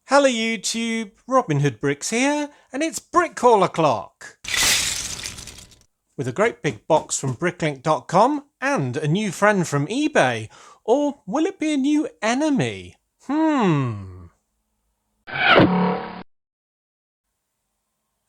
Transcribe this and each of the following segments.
Hello YouTube, Robin Hood Bricks here, and it's Brick Call O'Clock! With a great big box from bricklink.com and a new friend from eBay. Or will it be a new enemy?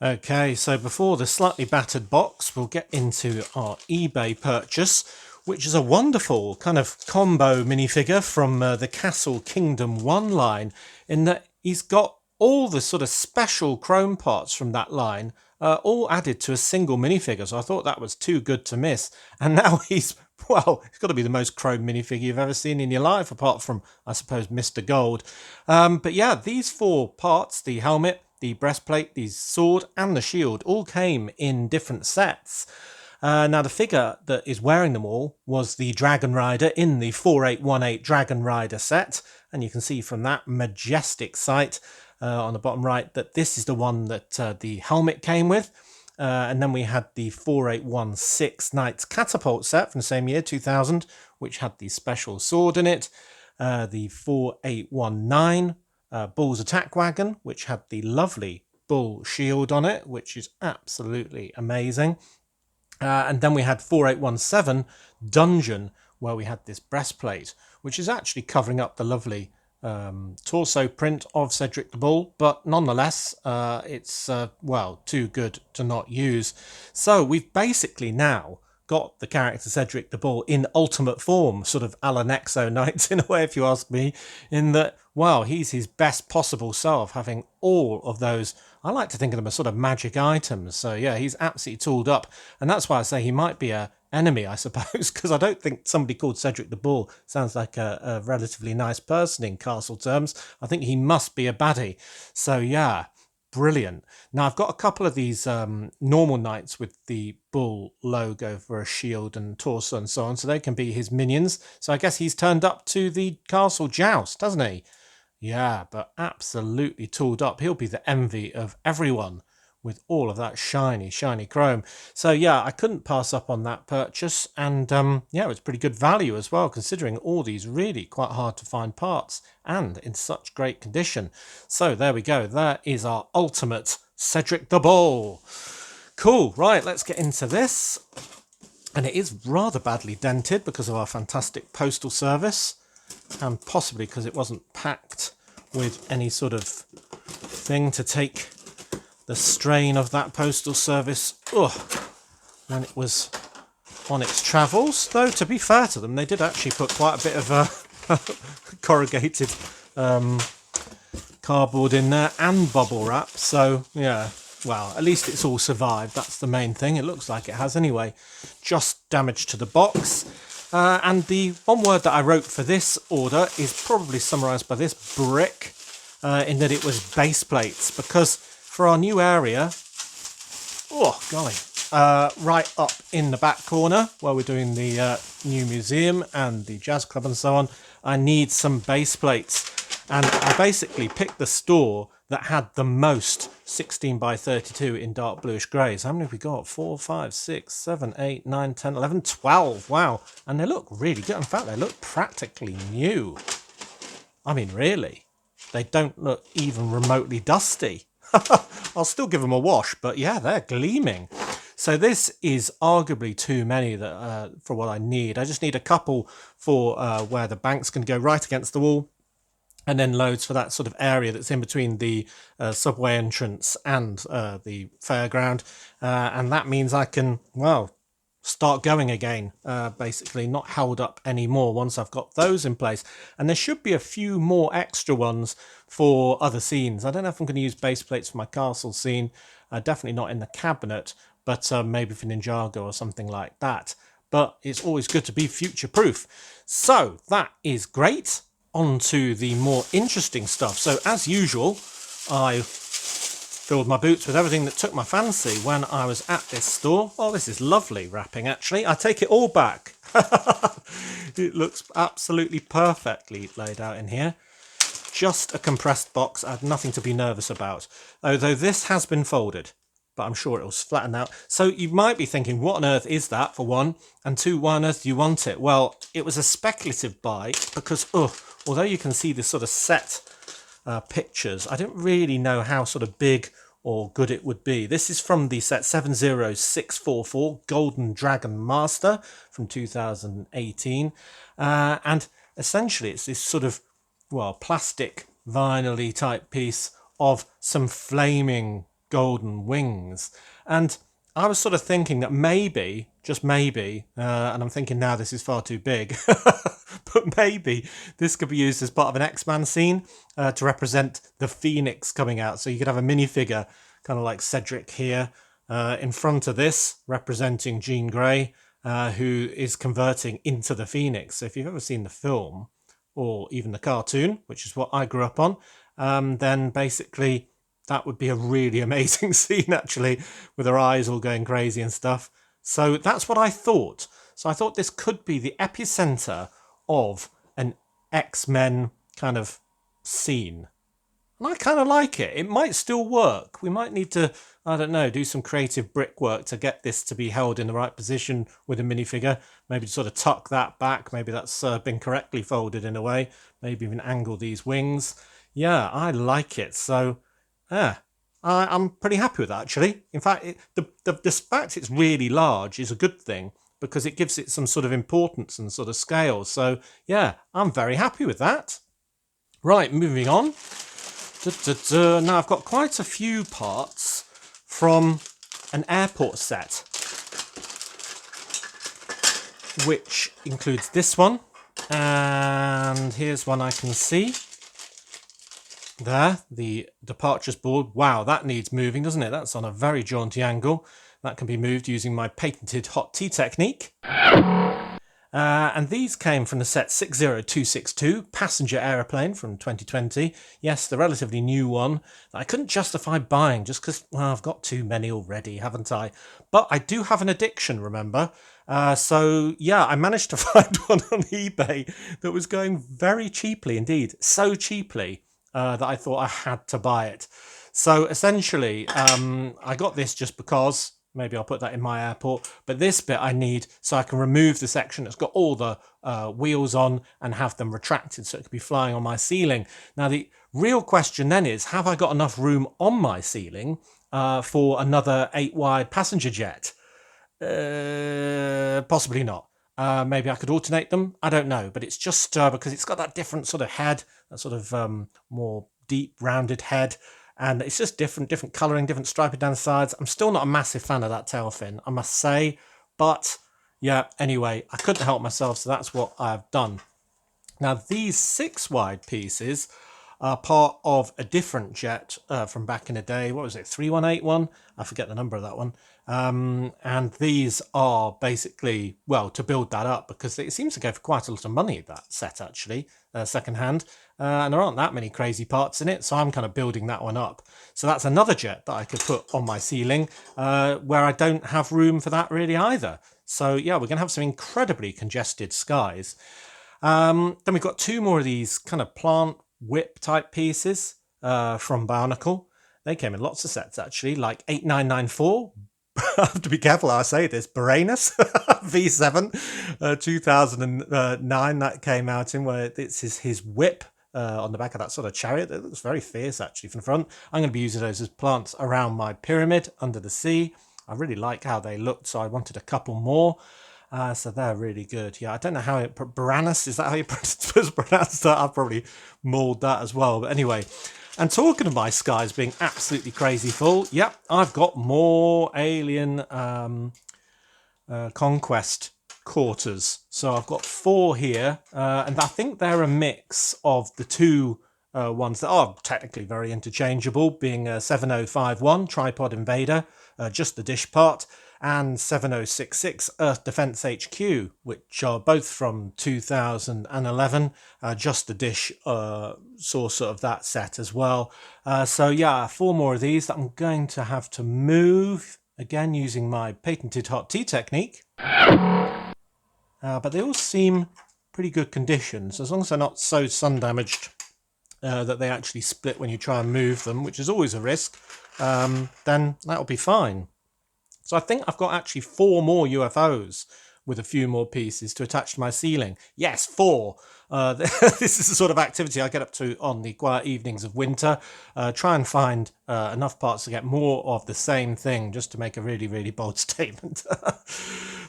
Okay, so before the slightly battered box, we'll get into our eBay purchase, which is a wonderful kind of combo minifigure from the Castle Kingdom 1 line, in that he's got all the sort of special chrome parts from that line all added to a single minifigure, so I thought that was too good to miss. And now he's got to be the most chrome minifigure you've ever seen in your life, apart from, I suppose, Mr. Gold. But yeah, these four parts, the helmet, the breastplate, the sword and the shield, all came in different sets. Now the figure that is wearing them all was the Dragon Rider in the 4818 Dragon Rider set, and you can see from that majestic sight on the bottom right that this is the one that the helmet came with. And then we had the 4816 Knights Catapult set from the same year, 2000, which had the special sword in it. The 4819 Bull's Attack Wagon, which had the lovely bull shield on it, which is absolutely amazing. And then we had 4817 Dungeon, where we had this breastplate, which is actually covering up the lovely torso print of Cedric the Bull, but nonetheless, it's, too good to not use. So we've basically now got the character Cedric the Bull in ultimate form, sort of a la Nexo Knights in a way, if you ask me, in that, he's his best possible self, having all of those, I like to think of them as sort of magic items. So yeah, he's absolutely tooled up, and that's why I say he might be a enemy, I suppose, because I don't think somebody called Cedric the Bull sounds like a relatively nice person in castle terms. I think he must be a baddie. So yeah, brilliant. Now I've got a couple of these normal knights with the bull logo for a shield and torso and so on, so they can be his minions. So I guess he's turned up to the castle joust, hasn't he? Yeah, but absolutely tooled up. He'll be the envy of everyone with all of that shiny chrome. So yeah, I couldn't pass up on that purchase, and it was pretty good value as well, considering all these really quite hard to find parts and in such great condition. So there we go, there is our ultimate Cedric the Bull. Cool, right, let's get into this. And it is rather badly dented because of our fantastic postal service, and possibly because it wasn't packed with any sort of thing to take the strain of that postal service when it was on its travels. Though, to be fair to them, they did actually put quite a bit of corrugated cardboard in there and bubble wrap. So, yeah, at least it's all survived. That's the main thing. It looks like it has anyway. Just damage to the box. And the one word that I wrote for this order is probably summarised by this brick, in that it was base plates, because for our new area, right up in the back corner where we're doing the new museum and the jazz club and so on, I need some base plates. And I basically picked the store that had the most 16 by 32 in dark bluish greys. How many have we got? 4, 5, 6, 7, 8, 9, 10, 11, 12. Wow. And they look really good. In fact, they look practically new. I mean, really. They don't look even remotely dusty. I'll still give them a wash, but yeah, they're gleaming. So this is arguably too many for what I need. I just need a couple for where the bank's going to go right against the wall, and then loads for that sort of area that's in between the subway entrance and the fairground. And that means I can, start going again, basically not held up anymore once I've got those in place. And there should be a few more extra ones for other scenes. I don't know if I'm going to use base plates for my castle scene, definitely not in the cabinet, but maybe for Ninjago or something like that. But it's always good to be future proof. So that is great. On to the more interesting stuff. So as usual, I filled my boots with everything that took my fancy when I was at this store. Oh, this is lovely wrapping, actually. I take it all back. It looks absolutely perfectly laid out in here. Just a compressed box. I had nothing to be nervous about. Although this has been folded, but I'm sure it'll flatten out. So you might be thinking, what on earth is that, for one? And two, why on earth do you want it? Well, it was a speculative buy because, although you can see this sort of set pictures. I didn't really know how sort of big or good it would be. This is from the set 70644 Golden Dragon Master from 2018. And essentially it's this sort of, well, plastic vinyl-y type piece of some flaming golden wings. And I was sort of thinking that maybe, just maybe, and I'm thinking now this is far too big, but maybe this could be used as part of an X-Men scene to represent the Phoenix coming out. So you could have a minifigure, kind of like Cedric here, in front of this, representing Jean Grey, who is converting into the Phoenix. So if you've ever seen the film, or even the cartoon, which is what I grew up on, then basically that would be a really amazing scene, actually, with her eyes all going crazy and stuff. So that's what I thought. So I thought this could be the epicenter of an X-Men kind of scene. And I kind of like it. It might still work. We might need to, I don't know, do some creative brickwork to get this to be held in the right position with a minifigure. Maybe sort of tuck that back. Maybe that's been correctly folded in a way. Maybe even angle these wings. Yeah, I like it. So, I'm pretty happy with that, actually. In fact, the fact it's really large is a good thing because it gives it some sort of importance and sort of scale. So, yeah, I'm very happy with that. Right, moving on. Now I've got quite a few parts from an airport set, which includes this one, and here's one I can see. There, the departures board. Wow, that needs moving, doesn't it? That's on a very jaunty angle. That can be moved using my patented hot tea technique. And these came from the set 60262, Passenger Aeroplane from 2020. Yes, the relatively new one that I couldn't justify buying just because, well, I've got too many already, haven't I? But I do have an addiction, remember? So, yeah, I managed to find one on eBay that was going very cheaply indeed. So cheaply that I thought I had to buy it. So, essentially, I got this just because... Maybe I'll put that in my airport. But this bit I need so I can remove the section that's got all the wheels on and have them retracted so it could be flying on my ceiling. Now, the real question then is, have I got enough room on my ceiling for another 8-wide passenger jet? Possibly not. Maybe I could alternate them. I don't know. But it's just because it's got that different sort of head, that sort of more deep rounded head. And it's just different colouring, different striping down the sides. I'm still not a massive fan of that tail fin, I must say. But, yeah, anyway, I couldn't help myself, so that's what I've done. Now, these 6-wide pieces are part of a different jet from back in the day. What was it, 3181? I forget the number of that one. And these are basically, well, to build that up, because it seems to go for quite a lot of money, that set, actually, second hand. And there aren't that many crazy parts in it, so I'm kind of building that one up. So that's another jet that I could put on my ceiling, where I don't have room for that really either. So yeah, we're going to have some incredibly congested skies. Then we've got 2 more of these kind of plant whip type pieces from Barnacle. They came in lots of sets actually, like 8994. I have to be careful how I say this. Baranus V7 2009 that came out in, where it's his whip on the back of that sort of chariot. It looks very fierce actually from the front. I'm going to be using those as plants around my pyramid under the sea. I really like how they looked, so I wanted a couple more. So they're really good. Yeah, I don't know how it... Baranus, is that how you pronounce that? I'll probably mauled that as well. But anyway, and talking of my skies being absolutely crazy full, yep, I've got more Alien Conquest quarters. So I've got 4 here, and I think they're a mix of the 2 ones that are technically very interchangeable, being 7051 Tripod Invader, just the dish part, and 7066 Earth Defense HQ, which are both from 2011, just the dish source of that set as well. So yeah, 4 more of these that I'm going to have to move, again using my patented hot tea technique. But they all seem pretty good condition, so as long as they're not so sun damaged that they actually split when you try and move them, which is always a risk, then that'll be fine. So I think I've got actually 4 more UFOs with a few more pieces to attach to my ceiling. Yes, 4. This is the sort of activity I get up to on the quiet evenings of winter. Try and find enough parts to get more of the same thing just to make a really, really bold statement.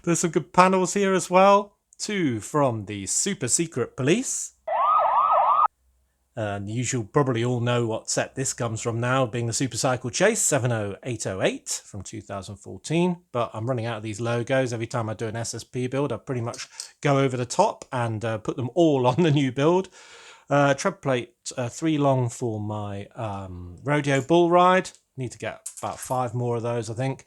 There's some good panels here as well. 2 from the Super Secret Police. And you should probably all know what set this comes from now, being the Super Cycle Chase 70808 from 2014. But I'm running out of these logos. Every time I do an SSP build, I pretty much go over the top and put them all on the new build. Tread plate 3 long for my rodeo bull ride. Need to get about 5 more of those, I think.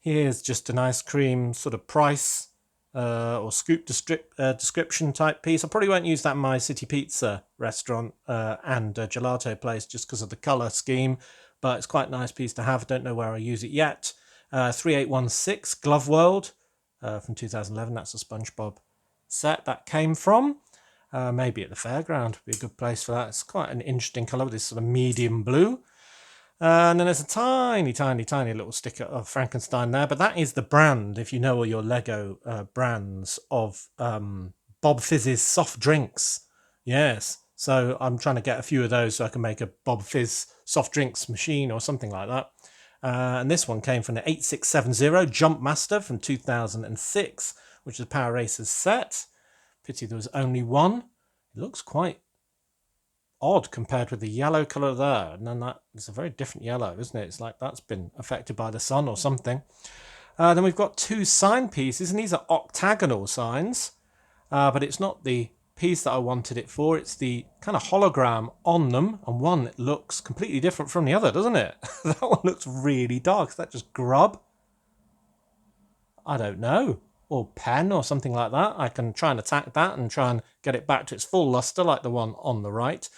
Here's just an ice cream sort of price or scoop description type piece. I probably won't use that in my City Pizza restaurant and gelato place just because of the colour scheme, but it's quite a nice piece to have. I don't know where I use it yet. 3816 Glove World from 2011. That's a SpongeBob set that came from. Maybe at the fairground would be a good place for that. It's quite an interesting colour with this sort of medium blue. And then there's a tiny, tiny, tiny little sticker of Frankenstein there. But that is the brand, if you know all your Lego brands, of Bob Fizz's soft drinks. Yes. So I'm trying to get a few of those so I can make a Bob Fizz soft drinks machine or something like that. And this one came from the 8670 Jump Master from 2006, which is a Power Racers set. Pity there was only one. It looks quite odd compared with the yellow colour there, and then that is a very different yellow, isn't it? It's like that's been affected by the sun or something. Then we've got 2 sign pieces, and these are octagonal signs, but it's not the piece that I wanted it for. It's the kind of hologram on them, and one that looks completely different from the other, doesn't it? That one looks really dark. Is that just grub? I don't know. Or pen or something like that. I can try and attack that and try and get it back to its full luster like the one on the right.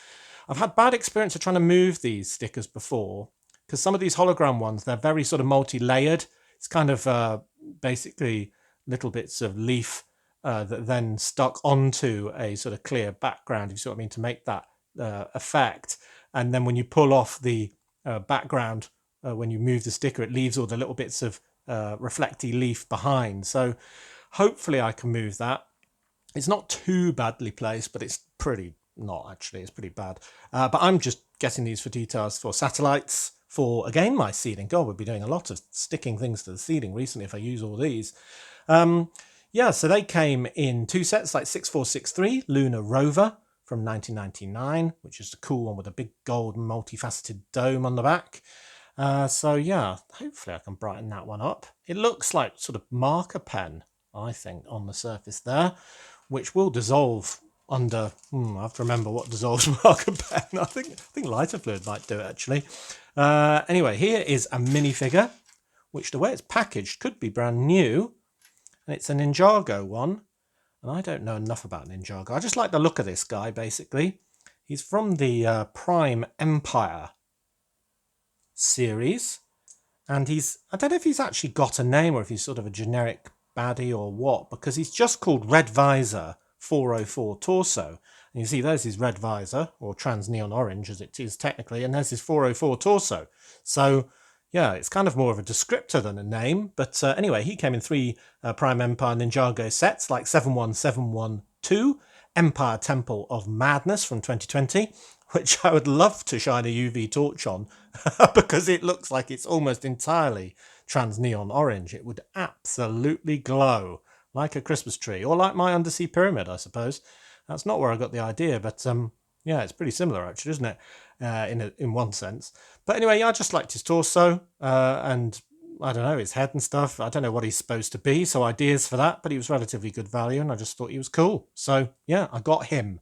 I've had bad experience of trying to move these stickers before because some of these hologram ones, they're very sort of multi-layered. It's kind of basically little bits of leaf that then stuck onto a sort of clear background, if you see what I mean, to make that effect. And then when you pull off the background, when you move the sticker, it leaves all the little bits of reflecty leaf behind. So hopefully I can move that. It's not too badly placed, but it's pretty not actually. It's pretty bad. But I'm just getting these for details for satellites, for again my ceiling. God, we'll be doing a lot of sticking things to the ceiling recently if I use all these. Yeah, so they came in 2 sets, like 6463 Lunar Rover from 1999, which is the cool one with a big gold multifaceted dome on the back. So yeah, hopefully I can brighten that one up. It looks like sort of marker pen, I think, on the surface there, which will dissolve under. I have to remember what dissolves marker pen. I think lighter fluid might do it actually. Anyway, here is a minifigure, which the way it's packaged could be brand new, and it's a Ninjago one. And I don't know enough about Ninjago. I just like the look of this guy. Basically, he's from the Prime Empire series, and I don't know if he's actually got a name or if he's sort of a generic baddie or what, because he's just called Red Visor 404 Torso, and you see there's his red visor, or trans neon orange as it is technically, and there's his 404 Torso. So yeah, it's kind of more of a descriptor than a name, but anyway, he came in 3 Prime Empire Ninjago sets, like 71712 Empire Temple of Madness from 2020, which I would love to shine a UV torch on because it looks like it's almost entirely trans neon orange. It would absolutely glow like a Christmas tree, or like my undersea pyramid, I suppose. That's not where I got the idea, but yeah, it's pretty similar actually, isn't it? In one sense. But anyway, yeah, I just liked his torso and I don't know, his head and stuff. I don't know what he's supposed to be, so ideas for that, but he was relatively good value and I just thought he was cool. So yeah, I got him.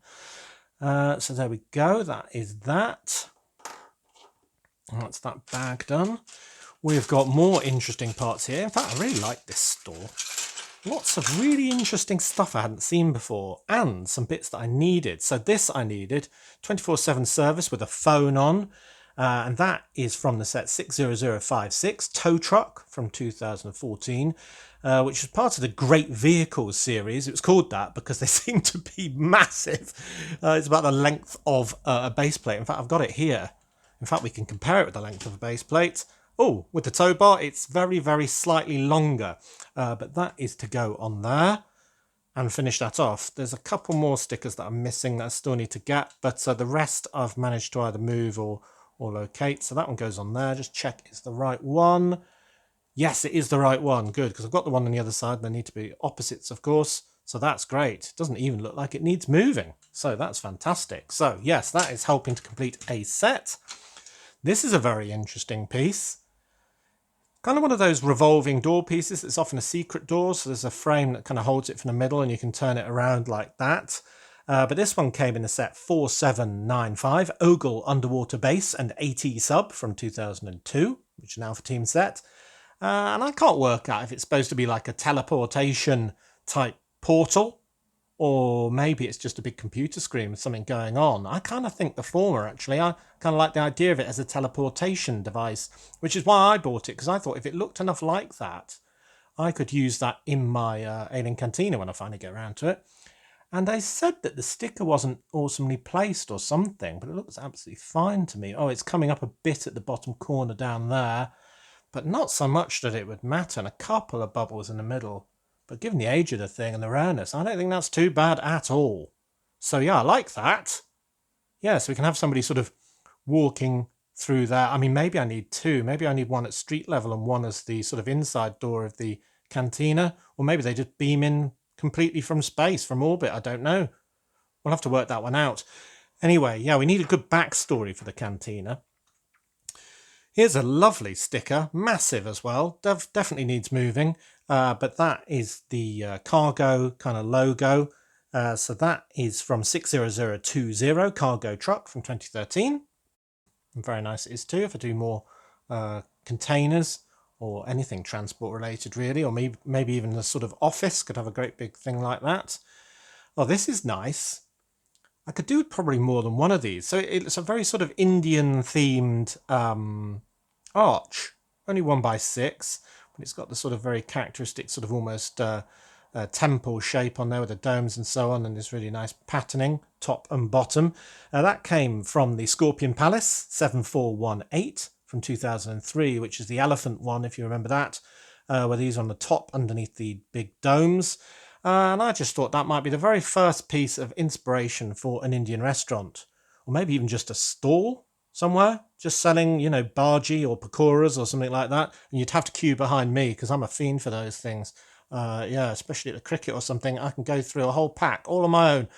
So there we go. That is that. That's that bag done. We've got more interesting parts here. In fact, I really like this store. Lots of really interesting stuff I hadn't seen before, and some bits that I needed. So this I needed, 24/7 service with a phone on, and that is from the set 60056 Tow Truck from 2014, which was part of the Great Vehicles series. It was called that because they seem to be massive. It's about the length of a base plate. In fact, I've got it here. In fact, we can compare it with the length of a base plate. Oh, with the tow bar, it's very, very slightly longer. But that is to go on there. and finish that off. There's a couple more stickers that I'm missing that I still need to get, but the rest I've managed to either move or locate. So that one goes on there. Just check it's the right one. Yes, it is the right one. Good, because I've got the one on the other side. They need to be opposites, of course. So that's great. It doesn't even look like it needs moving. So that's fantastic. So yes, that is helping to complete a set. This is a very interesting piece. Kind of one of those revolving door pieces. It's often a secret door, so there's a frame that kind of holds it from the middle and you can turn it around like that. But this one came in the set 4795, Ogle Underwater Base and AT Sub from 2002, which is now for Team Set. And I can't work out if it's supposed to be like a teleportation type portal, or maybe it's just a big computer screen with something going on. I kind of think the former, actually. I kind of like the idea of it as a teleportation device, which is why I bought it, because I thought if it looked enough like that, I could use that in my Alien Cantina when I finally get around to it. And they said that the sticker wasn't awesomely placed or something, but it looks absolutely fine to me. Oh, it's coming up a bit at the bottom corner down there, but not so much that it would matter, and a couple of bubbles in the middle. But given the age of the thing and the roundness, I don't think that's too bad at all. So yeah, I like that. Yeah, so we can have somebody sort of walking through there. I mean, maybe I need two. Maybe I need one at street level and one as the sort of inside door of the cantina. Or maybe they just beam in completely from space, from orbit. I don't know. We'll have to work that one out. Anyway, yeah, we need a good backstory for the cantina. Here's a lovely sticker, massive as well, definitely needs moving, but that is the cargo kind of logo. So that is from 60020, cargo truck from 2013. And very nice it is too, if I do more containers or anything transport related really, or maybe even a sort of office could have a great big thing like that. Oh, this is nice. I could do probably more than one of these. So it's a very sort of Indian themed arch, only 1x6, but it's got the sort of very characteristic sort of almost temple shape on there with the domes and so on, and this really nice patterning top and bottom. That came from the Scorpion Palace 7418 from 2003, which is the elephant one, if you remember that, where these are on the top underneath the big domes. And I just thought that might be the very first piece of inspiration for an Indian restaurant, or maybe even just a stall somewhere, just selling, you know, bhaji or pakoras or something like that. And you'd have to queue behind me because I'm a fiend for those things. Yeah, especially at the cricket or something, I can go through a whole pack all on my own.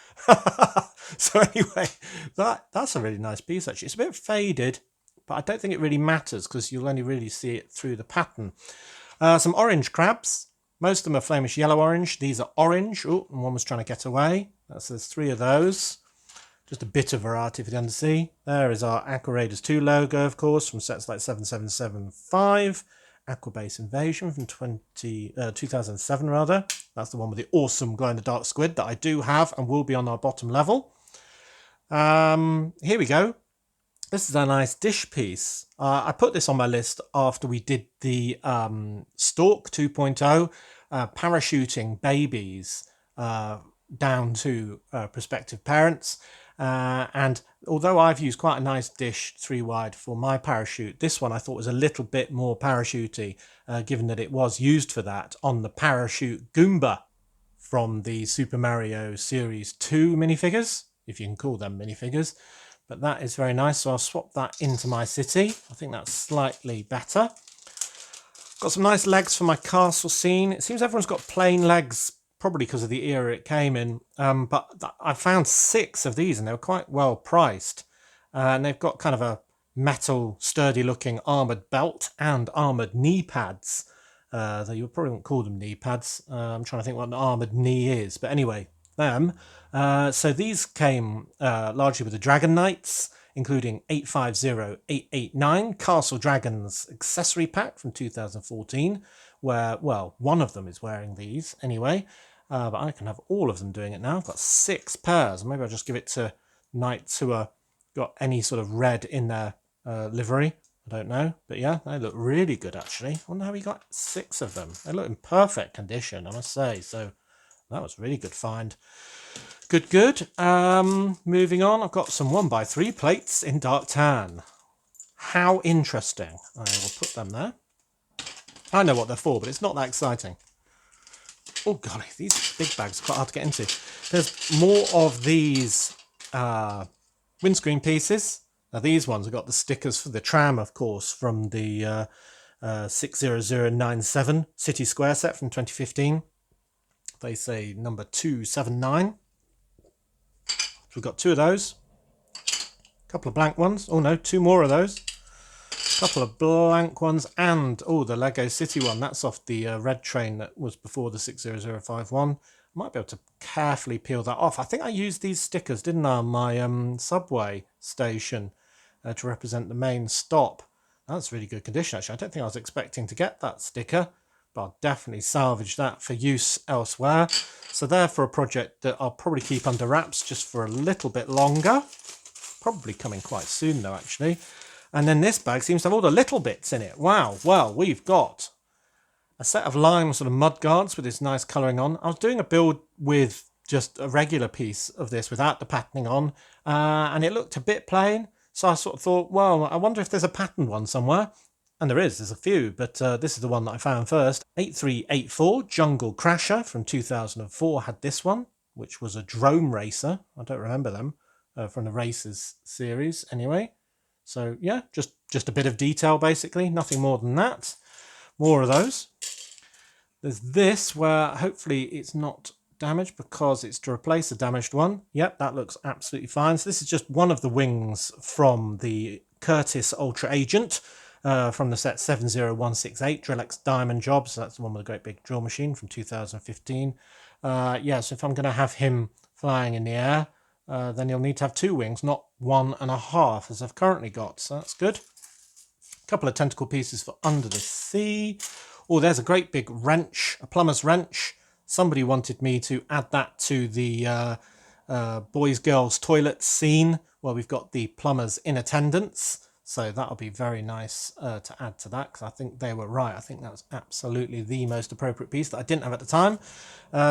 So anyway, that's a really nice piece actually. It's a bit faded, but I don't think it really matters because you'll only really see it through the pattern. Some orange crabs. Most of them are Flemish yellow orange. These are orange. Oh, and one was trying to get away. So there's three of those. Just a bit of variety for the undersea. There is our Aqua Raiders 2 logo, of course, from sets like 7775. Aqua Base Invasion from 2007, rather. That's the one with the awesome glow-in-the-dark squid that I do have and will be on our bottom level. Here we go. This is a nice dish piece. I put this on my list after we did the Stork 2.0, parachuting babies down to prospective parents. And although I've used quite a nice dish 3-wide for my parachute, this one I thought was a little bit more parachutey, given that it was used for that on the Parachute Goomba from the Super Mario Series 2 minifigures, if you can call them minifigures. But that is very nice, so I'll swap that into my city. I think that's slightly better. Got some nice legs for my castle scene. It seems everyone's got plain legs, probably because of the era it came in. But I found 6 of these, and they were quite well priced. And they've got kind of a metal, sturdy-looking armoured belt and armoured knee pads. Though you probably wouldn't call them knee pads. I'm trying to think what an armoured knee is. But anyway, them. So these came largely with the Dragon Knights, including 850889 Castle Dragons accessory pack from 2014, where, well, one of them is wearing these anyway, but I can have all of them doing it now. I've got 6 pairs. Maybe I'll just give it to knights who are got any sort of red in their livery. I don't know, but yeah, they look really good actually. I wonder how we got 6 of them. They look in perfect condition, I must say, so that was a really good find. Good. Moving on, I've got some 1x3 plates in dark tan. How interesting. I will put them there. I know what they're for, but it's not that exciting. Oh golly, these big bags are quite hard to get into. There's more of these windscreen pieces. Now these ones have got the stickers for the tram, of course, from the 60097 City Square set from 2015. They say number 279. So we've got two of those. A couple of blank ones. Oh no, two more of those. A couple of blank ones, and oh, the Lego City one. That's off the red train that was before the 60051. I might be able to carefully peel that off. I think I used these stickers, didn't I, on my subway station to represent the main stop. That's really good condition, actually. I don't think I was expecting to get that sticker, but I'll definitely salvage that for use elsewhere. So there for a project that I'll probably keep under wraps just for a little bit longer. Probably coming quite soon, though, actually. And then this bag seems to have all the little bits in it. Wow. Well, we've got a set of lime sort of mud guards with this nice colouring on. I was doing a build with just a regular piece of this without the patterning on, and it looked a bit plain. So I sort of thought, well, I wonder if there's a patterned one somewhere. And there's a few, but this is the one that I found first. 8384 Jungle Crasher from 2004 had this one, which was a drone racer. I don't remember them from the Racers series anyway. So yeah, just a bit of detail basically, nothing more than that. More of those. There's this where hopefully it's not damaged because it's to replace a damaged one. Yep, that looks absolutely fine. So this is just one of the wings from the Curtis Ultra Agent from the set 70168 Drill-X Diamond Job. So that's the one with a great big drill machine from 2015. Yeah, so if I'm going to have him flying in the air, then you'll need to have two wings, not 1.5 as I've currently got. So that's good. A couple of tentacle pieces for under the sea. Oh, there's a great big wrench, a plumber's wrench. Somebody wanted me to add that to the boys girls toilet scene where we've got the plumbers in attendance. So that'll be very nice to add to that, because I think they were right. I think that was absolutely the most appropriate piece that I didn't have at the time.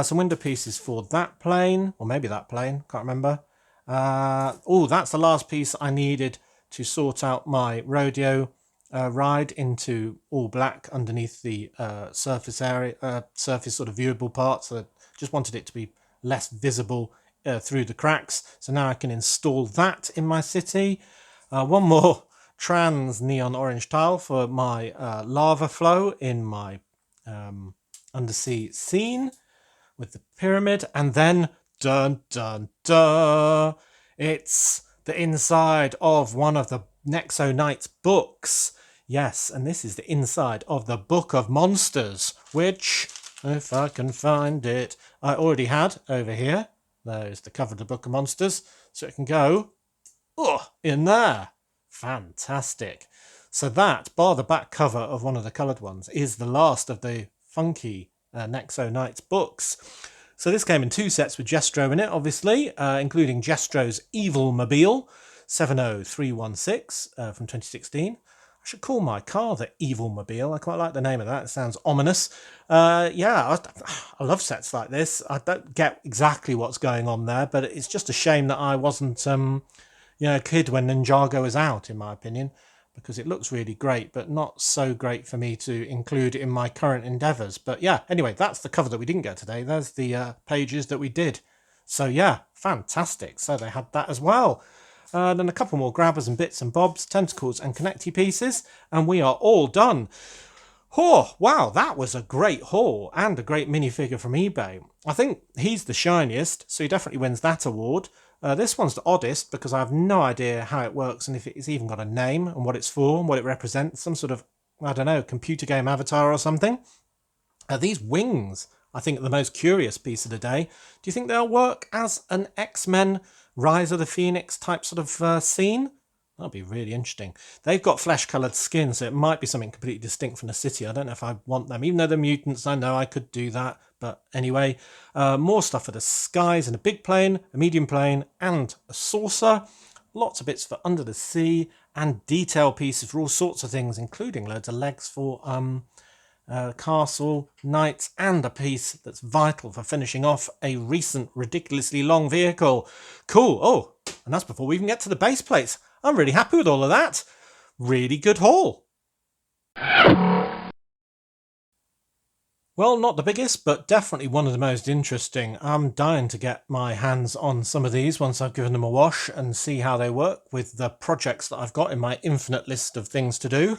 Some window pieces for that plane, or maybe that plane, can't remember. Oh, that's the last piece I needed to sort out my rodeo ride into all black underneath the surface area, surface sort of viewable part. So I just wanted it to be less visible through the cracks. So now I can install that in my city. One more trans neon orange tile for my lava flow in my undersea scene with the pyramid. And then dun dun dun, it's the inside of one of the Nexo Knights books. Yes, and this is the inside of the Book of Monsters, which, if I can find it, I already had over here. There's the cover of the Book of Monsters, so it can go in there. Fantastic. So that, bar the back cover of one of the coloured ones, is the last of the funky Nexo Knights books. So this came in two sets with Jestro in it, obviously, including Jestro's Evil Mobile 70316 from 2016. I should call my car the Evil Mobile. I quite like the name of that. It sounds ominous. Yeah, I love sets like this. I don't get exactly what's going on there, but it's just a shame that I wasn't a kid when Ninjago was out, in my opinion, because it looks really great, but not so great for me to include in my current endeavours. But yeah, anyway, that's the cover that we didn't get today. There's the pages that we did. So yeah, fantastic. So they had that as well. Then a couple more grabbers and bits and bobs, tentacles and connecty pieces, and we are all done. Oh, wow, that was a great haul and a great minifigure from eBay. I think he's the shiniest, so he definitely wins that award. This one's the oddest because I have no idea how it works and if it's even got a name and what it's for and what it represents. Some sort of, I don't know, computer game avatar or something. These wings, I think, are the most curious piece of the day. Do you think they'll work as an X-Men Rise of the Phoenix type sort of scene? That'll be really interesting. They've got flesh-coloured skin, so it might be something completely distinct from the city. I don't know if I want them. Even though they're mutants, I know I could do that. But anyway, more stuff for the skies in a big plane, a medium plane, and a saucer. Lots of bits for under the sea, and detail pieces for all sorts of things, including loads of legs for castle, knights, and a piece that's vital for finishing off a recent ridiculously long vehicle. Cool. Oh, and that's before we even get to the base plates. I'm really happy with all of that. Really good haul. Well, not the biggest, but definitely one of the most interesting. I'm dying to get my hands on some of these once I've given them a wash and see how they work with the projects that I've got in my infinite list of things to do.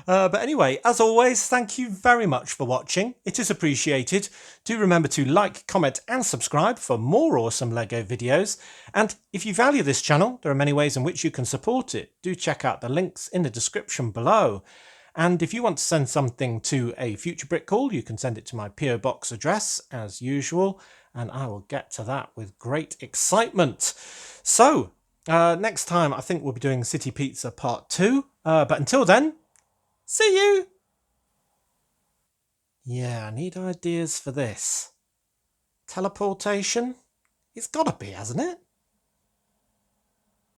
But anyway, as always, thank you very much for watching. It is appreciated. Do remember to like, comment and subscribe for more awesome LEGO videos. And if you value this channel, there are many ways in which you can support it. Do check out the links in the description below. And if you want to send something to a future Brick Call, you can send it to my PO Box address as usual, and I will get to that with great excitement. So, next time I think we'll be doing City Pizza Part 2. But until then, see you! Yeah, I need ideas for this. Teleportation? It's gotta be, hasn't it?